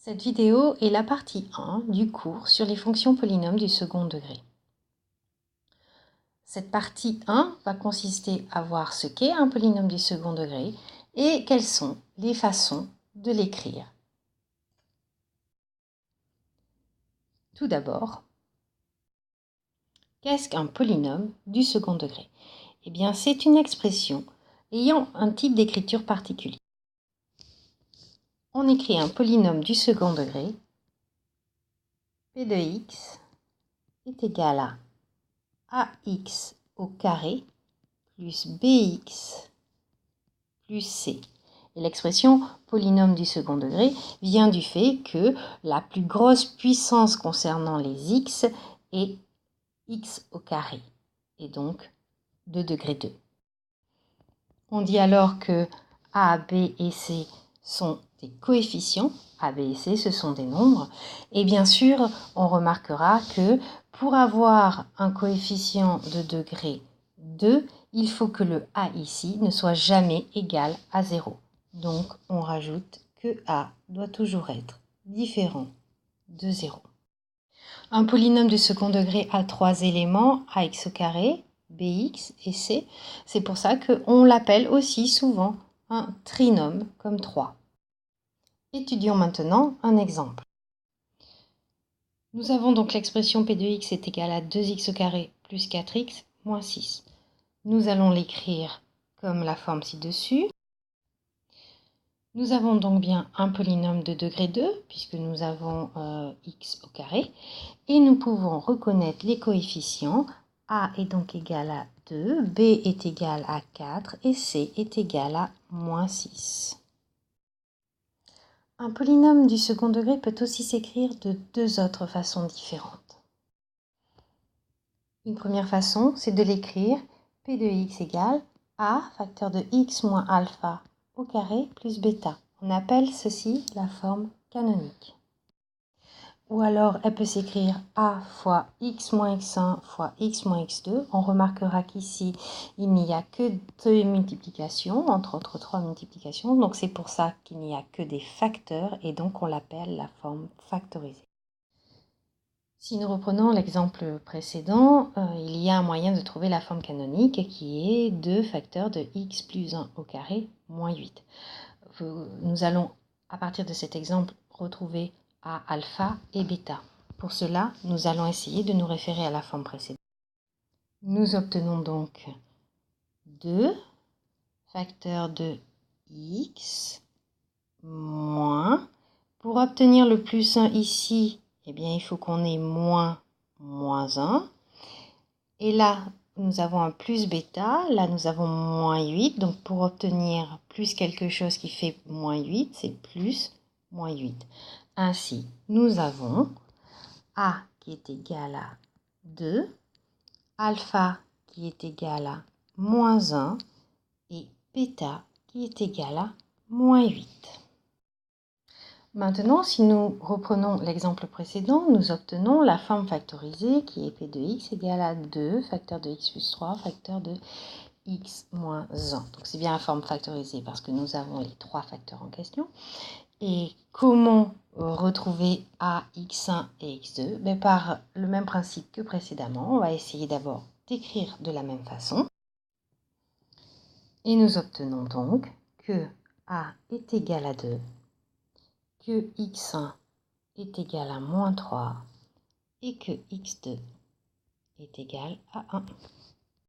Cette vidéo est la partie 1 du cours sur les fonctions polynômes du second degré. Cette partie 1 va consister à voir ce qu'est un polynôme du second degré et quelles sont les façons de l'écrire. Tout d'abord, qu'est-ce qu'un polynôme du second degré? Eh bien, c'est une expression ayant un type d'écriture particulier. On écrit un polynôme du second degré, p de x est égal à ax au carré plus bx plus c. Et l'expression polynôme du second degré vient du fait que la plus grosse puissance concernant les x est x au carré, et donc de degré 2. On dit alors que a, b et c sont des coefficients. A, b et c, ce sont des nombres. Et bien sûr, on remarquera que pour avoir un coefficient de degré 2, il faut que le a ici ne soit jamais égal à 0. Donc, on rajoute que a doit toujours être différent de 0. Un polynôme du second degré a 3 éléments, ax au carré, bx et c. C'est pour ça qu'on l'appelle aussi souvent un trinôme comme 3. Étudions maintenant un exemple. Nous avons donc l'expression p de x est égal à 2x au carré plus 4x moins 6. Nous allons l'écrire comme la forme ci-dessus. Nous avons donc bien un polynôme de degré 2, puisque nous avons x au carré, et nous pouvons reconnaître les coefficients. A est donc égal à 2, B est égal à 4 et C est égal à moins 6. Un polynôme du second degré peut aussi s'écrire de deux autres façons différentes. Une première façon, c'est de l'écrire p de x égale a facteur de x moins alpha au carré plus bêta. On appelle ceci la forme canonique. Ou alors, elle peut s'écrire a fois x moins x1 fois x moins x2. On remarquera qu'ici, il n'y a que deux multiplications, entre autres 3 multiplications. Donc, c'est pour ça qu'il n'y a que des facteurs et donc on l'appelle la forme factorisée. Si nous reprenons l'exemple précédent, il y a un moyen de trouver la forme canonique qui est 2 facteurs de x plus 1 au carré moins 8. Nous allons, à partir de cet exemple, retrouver a alpha et bêta. Pour cela, nous allons essayer de nous référer à la forme précédente. Nous obtenons donc 2 facteurs de x moins. Pour obtenir le plus 1 ici, eh bien, il faut qu'on ait moins 1. Et là, nous avons un plus bêta. Là, nous avons moins 8. Donc, pour obtenir plus quelque chose qui fait moins 8, c'est plus moins 8. Ainsi, nous avons A qui est égal à 2, alpha qui est égal à moins 1 et bêta qui est égal à moins 8. Maintenant, si nous reprenons l'exemple précédent, nous obtenons la forme factorisée qui est p de x égale à 2 facteur de x plus 3 facteur de x moins 1. Donc c'est bien la forme factorisée parce que nous avons les trois facteurs en question. Et comment retrouver a, x1 et x2? Ben, par le même principe que précédemment, on va essayer d'abord d'écrire de la même façon. Et nous obtenons donc que a est égal à 2, que x1 est égal à moins 3 et que x2 est égal à 1.